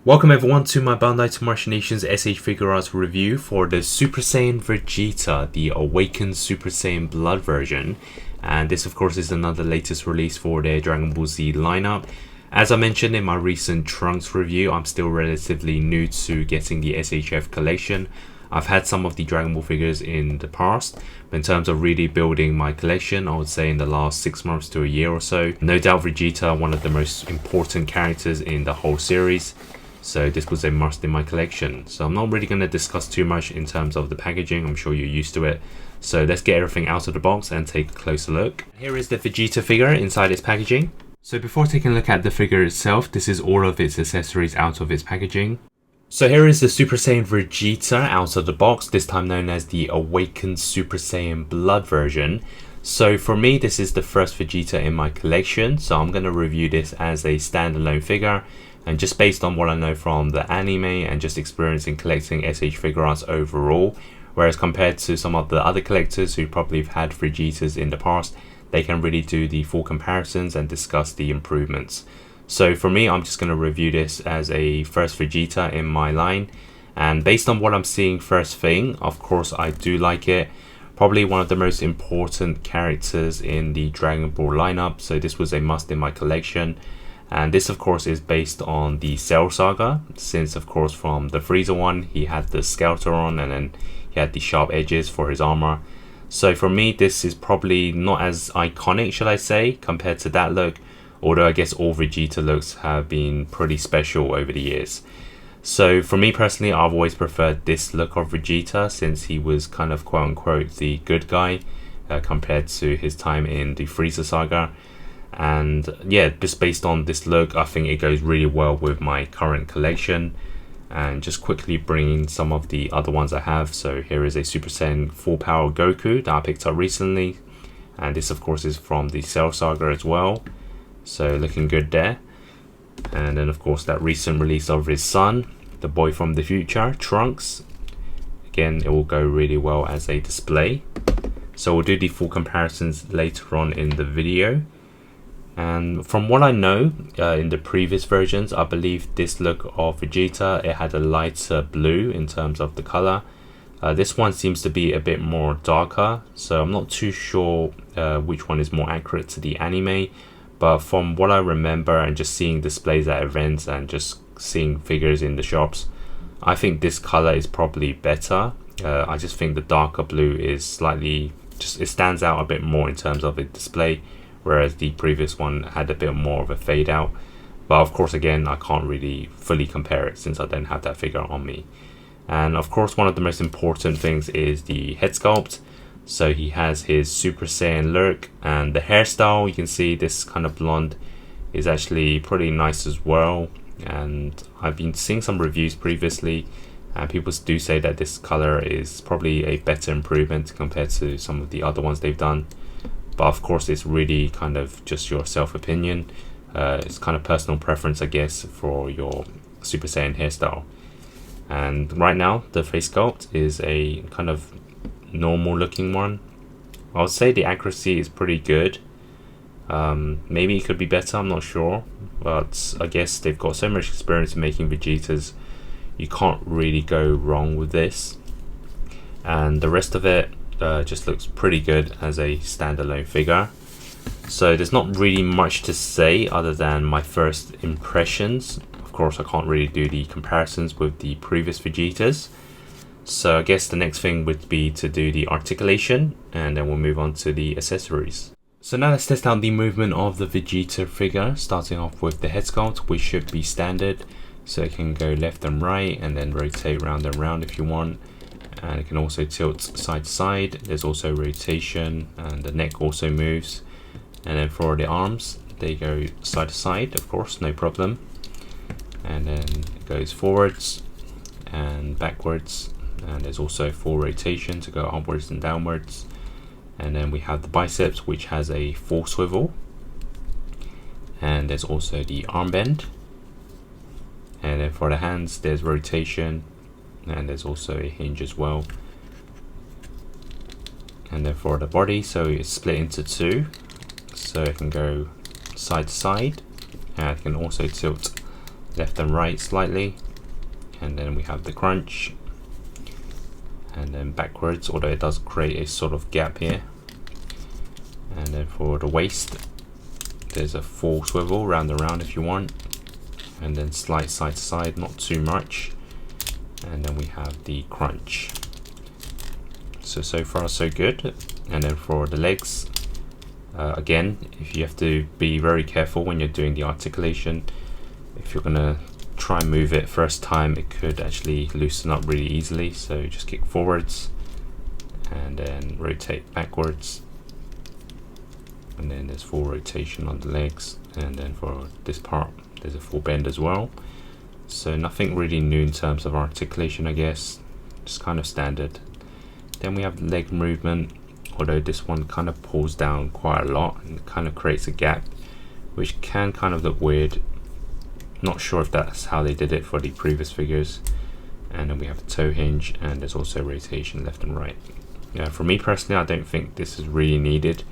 Welcome everyone to my Bandai Tamashii Nations SH Figuarts review for the Super Saiyan Vegeta, the Awakened Super Saiyan Blood version. And this of course is another latest release for the Dragon Ball Z lineup. As I mentioned in my recent Trunks review, I'm still relatively new to getting the SHF collection. I've had some of the Dragon Ball figures in the past, but in terms of really building my collection, I would say in the last 6 months to a year or so. No doubt Vegeta, one of the most important characters in the whole series. So this was a must in my collection. So I'm not really going to discuss too much in terms of the packaging. I'm sure you're used to it. So let's get everything out of the box and take a closer look. Here is the Vegeta figure inside its packaging. So before taking a look at the figure itself, this is all of its accessories out of its packaging. So here is the Super Saiyan Vegeta out of the box, this time known as the Awakened Super Saiyan Blood version. So for me, this is the first Vegeta in my collection, so I'm going to review this as a standalone figure. And just based on what I know from the anime and just experience in collecting SH Figuarts overall, whereas compared to some of the other collectors who probably have had Vegetas in the past, they can really do the full comparisons and discuss the improvements. So for me, I'm just going to review this as a first Vegeta in my line. And based on what I'm seeing first thing, of course I do like it. Probably one of the most important characters in the Dragon Ball lineup, so this was a must in my collection. And this of course is based on the Cell Saga, since of course from the Frieza one he had the Skeletor on and then he had the sharp edges for his armor. So for me this is probably not as iconic, should I say, compared to that look, although I guess all Vegeta looks have been pretty special over the years. So for me personally, I've always preferred this look of Vegeta since he was kind of quote unquote the good guy compared to his time in the Frieza Saga. And yeah, just based on this look, I think it goes really well with my current collection. And just quickly bringing some of the other ones I have. So here is a Super Saiyan Full Power Goku that I picked up recently, and this of course is from the Cell Saga as well, so looking good there. And then of course that recent release of his son, the boy from the future, Trunks. Again, it will go really well as a display. So we'll do the full comparisons later on in the video. And from what I know, in the previous versions, I believe this look of Vegeta, it had a lighter blue in terms of the color. This one seems to be a bit more darker, so I'm not too sure which one is more accurate to the anime. But from what I remember and just seeing displays at events and just seeing figures in the shops, I think this color is probably better. I just think the darker blue is slightly, it stands out a bit more in terms of a display, whereas the previous one had a bit more of a fade out. But of course again, I can't really fully compare it since I don't have that figure on me. And of course one of the most important things is the head sculpt. So he has his Super Saiyan look, and the hairstyle, you can see this kind of blonde is actually pretty nice as well. And I've been seeing some reviews previously and people do say that this color is probably a better improvement compared to some of the other ones they've done. But of course it's really kind of just your self-opinion. It's kind of personal preference, I guess, for your Super Saiyan hairstyle. And right now the face sculpt is a kind of normal looking one. I would say the accuracy is pretty good. Maybe it could be better, I'm not sure. But I guess they've got so much experience in making Vegetas, you can't really go wrong with this. And the rest of it just looks pretty good as a standalone figure. So there's not really much to say other than my first impressions. Of course I can't really do the comparisons with the previous Vegetas, so I guess the next thing would be to do the articulation, and then we'll move on to the accessories. So now let's test out the movement of the Vegeta figure, starting off with the head sculpt, which should be standard. So it can go left and right and then rotate round and round if you want. And it can also tilt side to side. There's also rotation, and the neck also moves. And then for the arms, they go side to side, of course, no problem. And then it goes forwards and backwards. And there's also full rotation to go upwards and downwards. And then we have the biceps, which has a full swivel. And there's also the arm bend. And then for the hands, there's rotation. And there's also a hinge as well. And then for the body, so it's split into two, so it can go side to side, and it can also tilt left and right slightly, and then we have the crunch, and then backwards, although it does create a sort of gap here. And then for the waist, there's a full swivel round and round if you want, and then slight side to side, not too much. And then we have the crunch. So far so good. And then for the legs, again, if you have to be very careful when you're doing the articulation. If you're gonna try and move it first time, it could actually loosen up really easily. So just kick forwards and then rotate backwards, and then there's full rotation on the legs. And then for this part, there's a full bend as well. So nothing really new in terms of articulation, I guess, just kind of standard. Then we have the leg movement, although this one kind of pulls down quite a lot and kind of creates a gap, which can kind of look weird. Not sure if that's how they did it for the previous figures. And then we have a toe hinge, and there's also rotation left and right. Yeah, for me personally, I don't think this is really needed.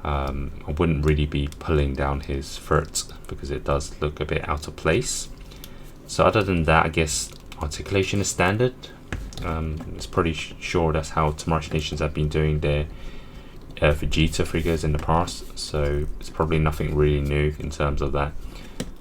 I wouldn't really be pulling down his foot because it does look a bit out of place. So other than that, I guess articulation is standard. It's pretty sure that's how Tomorrow's Nations have been doing their Vegeta figures in the past, so it's probably nothing really new in terms of that.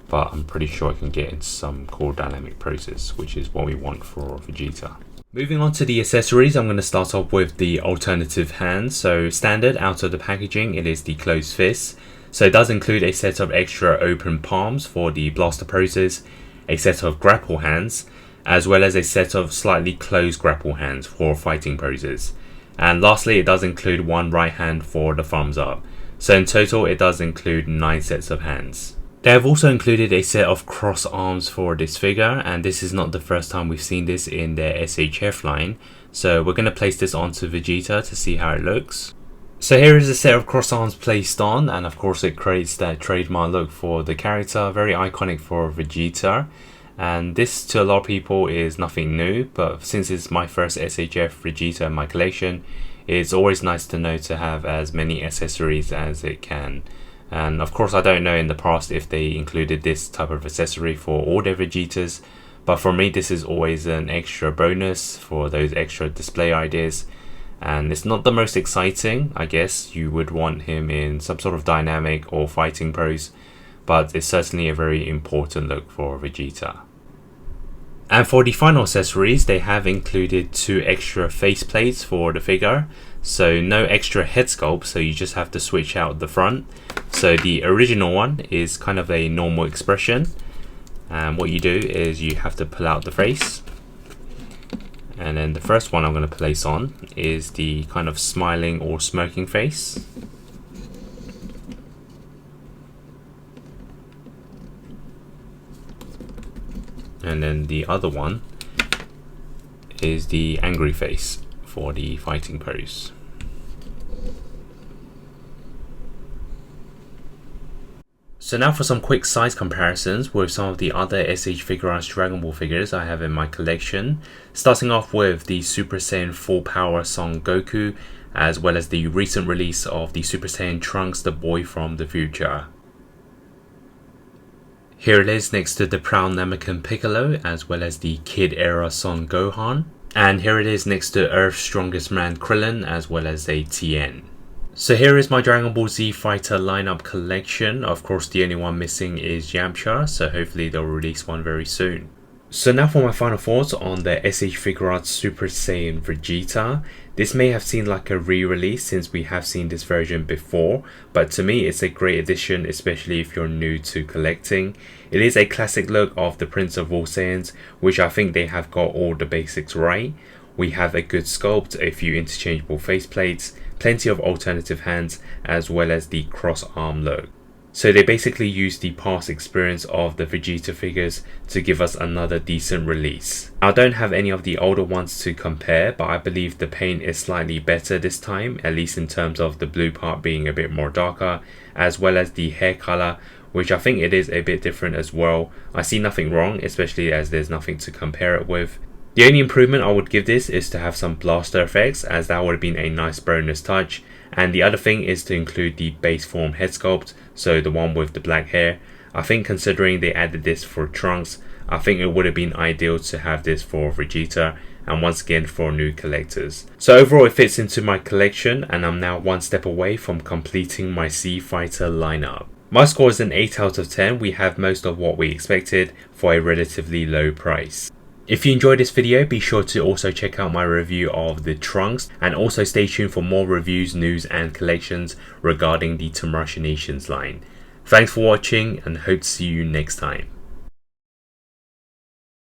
But I'm pretty sure I can get into some core dynamic process, which is what we want for Vegeta. Moving on to the accessories, I'm going to start off with the alternative hand. So standard out of the packaging, it is the closed fist. So it does include a set of extra open palms for the blaster poses, a set of grapple hands, as well as a set of slightly closed grapple hands for fighting poses. And lastly, it does include one right hand for the thumbs up. So in total, it does include 9 sets of hands. They have also included a set of cross arms for this figure, and this is not the first time we've seen this in their SHF line. So we're going to place this onto Vegeta to see how it looks. So here is a set of cross arms placed on, and of course it creates that trademark look for the character, very iconic for Vegeta. And this to a lot of people is nothing new, but since it's my first SHF Vegeta in my collection, it's always nice to know to have as many accessories as it can. And of course I don't know in the past if they included this type of accessory for all their Vegetas, but for me this is always an extra bonus for those extra display ideas. And it's not the most exciting, I guess you would want him in some sort of dynamic or fighting pose, but it's certainly a very important look for Vegeta. And for the final accessories, they have included 2 extra face plates for the figure. So no extra head sculpt, so you just have to switch out the front. So the original one is kind of a normal expression, and what you do is you have to pull out the face. And then the first one I'm going to place on is the kind of smiling or smirking face. And then the other one is the angry face for the fighting pose. So now for some quick size comparisons with some of the other SH Figuarts Dragon Ball figures I have in my collection. Starting off with the Super Saiyan Full Power Son Goku, as well as the recent release of the Super Saiyan Trunks, the boy from the future. Here it is next to the proud Namekian Piccolo, as well as the Kid era Son Gohan. And here it is next to Earth's Strongest Man Krillin, as well as a Tien. So here is my Dragon Ball Z Fighter lineup collection. Of course the only one missing is Yamcha, so hopefully they'll release one very soon. So now for my final thoughts on the SH Figuarts Super Saiyan Vegeta. This may have seemed like a re-release since we have seen this version before, but to me it's a great addition, especially if you're new to collecting. It is a classic look of the Prince of All Saiyans, which I think they have got all the basics right. We have a good sculpt, a few interchangeable faceplates, plenty of alternative hands, as well as the cross arm look. So they basically used the past experience of the Vegeta figures to give us another decent release. I don't have any of the older ones to compare, but I believe the paint is slightly better this time, at least in terms of the blue part being a bit more darker, as well as the hair color, which I think it is a bit different as well. I see nothing wrong, especially as there's nothing to compare it with. The only improvement I would give this is to have some blaster effects, as that would have been a nice bonus touch. And the other thing is to include the base form head sculpt, so the one with the black hair. I think considering they added this for Trunks, I think it would have been ideal to have this for Vegeta, and once again for new collectors. So overall it fits into my collection, and I'm now one step away from completing my C Fighter lineup. My score is an 8 out of 10. We have most of what we expected for a relatively low price. If you enjoyed this video, be sure to also check out my review of the Trunks, and also stay tuned for more reviews, news and collections regarding the Machinations line. Thanks for watching, and hope to see you next time.